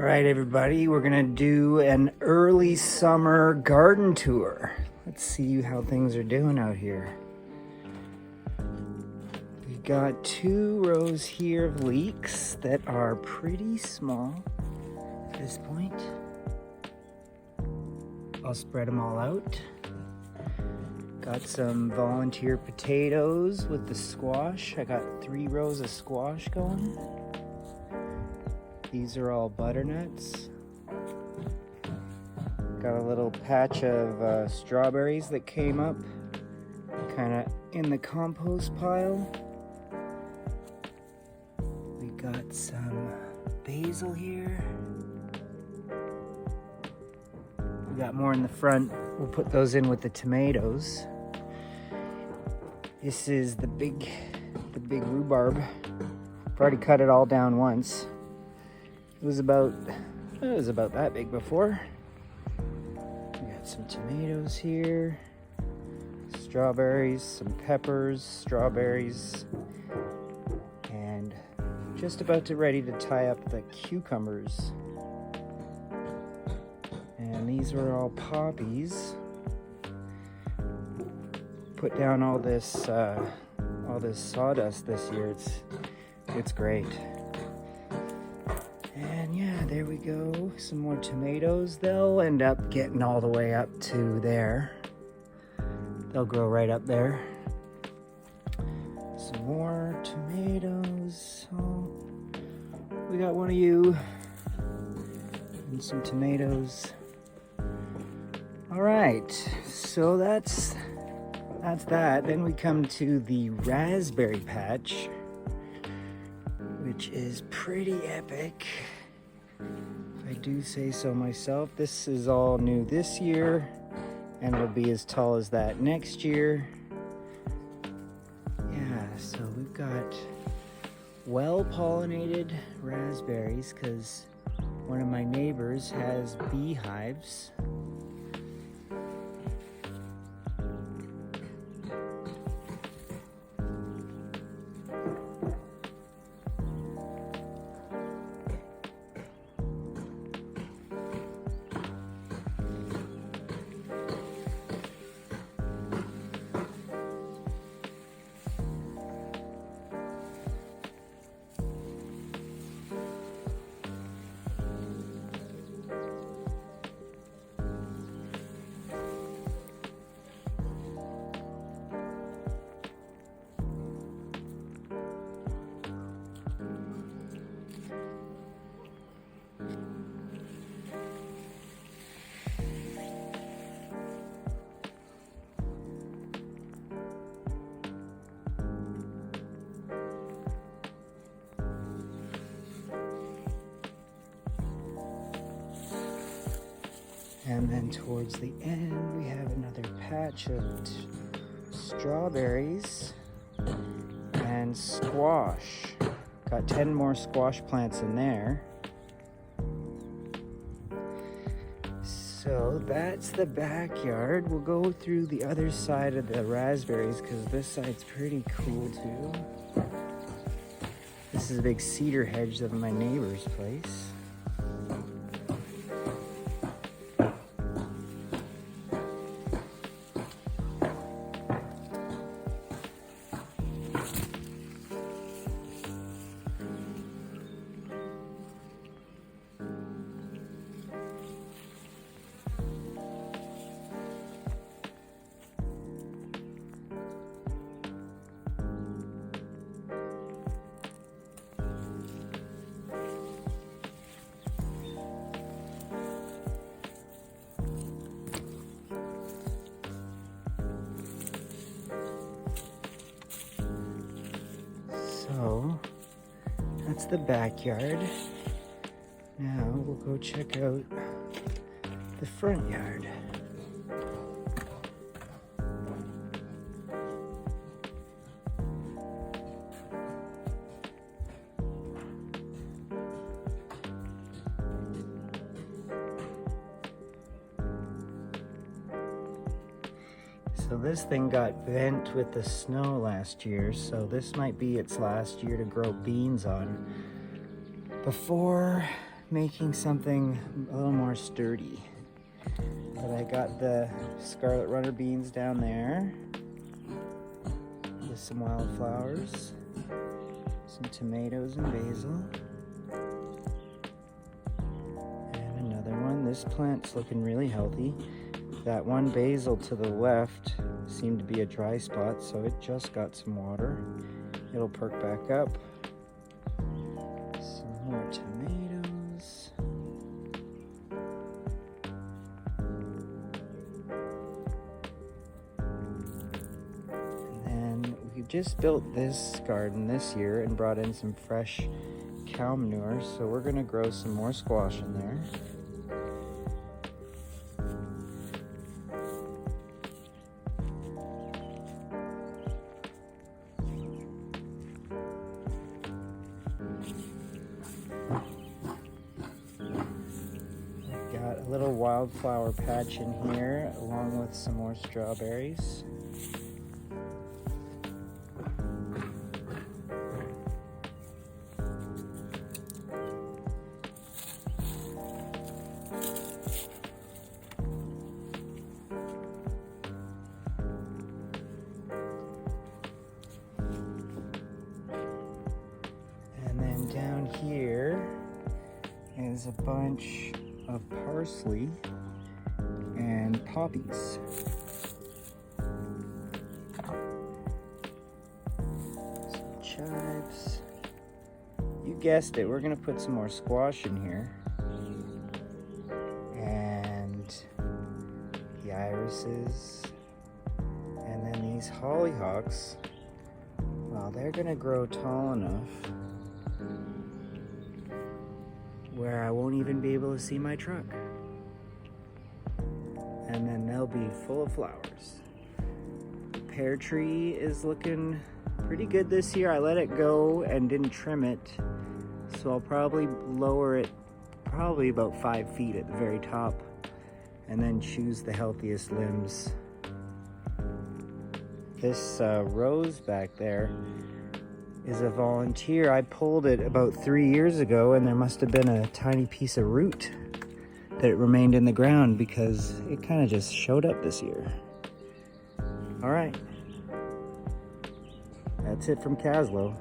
All right, everybody, we're gonna do an early summer garden tour. Let's see how things are doing out here. We've got 2 rows here of leeks that are pretty small at this point. I'll spread them all out. Got some volunteer potatoes with the squash. I got 3 rows of squash going. These are all butternuts. Got a little patch of strawberries that came up kind of in the compost pile. We got some basil here. We got more in the front. We'll put those in with the tomatoes. This is the big rhubarb. I've already cut it all down once. It was about that big before. We got some tomatoes here, strawberries, some peppers, strawberries, and just about ready to tie up the cucumbers. And these were all poppies. Put down all this sawdust this year. It's great. And yeah, there we go. Some more tomatoes. They'll end up getting all the way up to there. They'll grow right up there. Some more tomatoes. Oh, we got one of you. And some tomatoes. All right, so that's that. Then we come to the raspberry patch, which is pretty epic, if I do say so myself. This is all new this year, and it'll be as tall as that next year. Yeah, so we've got well-pollinated raspberries because one of my neighbors has beehives. And then towards the end, we have another patch of strawberries and squash. Got 10 more squash plants in there. So that's the backyard. We'll go through the other side of the raspberries because this side's pretty cool too. This is a big cedar hedge of my neighbor's place. So that's the backyard. Now we'll go check out the front yard. So this thing got bent with the snow last year, so this might be its last year to grow beans on before making something a little more sturdy. But I got the scarlet runner beans down there with some wildflowers, some tomatoes and basil, and another one. This plant's looking really healthy. That one basil to the left seemed to be a dry spot, so it just got some water. It'll perk back up. Some more tomatoes. And then we just built this garden this year and brought in some fresh cow manure, so we're gonna grow some more squash in there. Got a little wildflower patch in here along with some more strawberries. And then down here is a bunch of parsley and poppies. Some chives. You guessed it, we're gonna put some more squash in here. And the irises. And then these hollyhocks. Well, they're gonna grow tall enough where I won't even be able to see my truck. And then they'll be full of flowers. The pear tree is looking pretty good this year. I let it go and didn't trim it, so I'll probably lower it probably about 5 feet at the very top and then choose the healthiest limbs. This rose back there is a volunteer. I pulled it about 3 years ago, and there must have been a tiny piece of root that remained in the ground because it kind of just showed up this year. All right, that's it from Kaslo.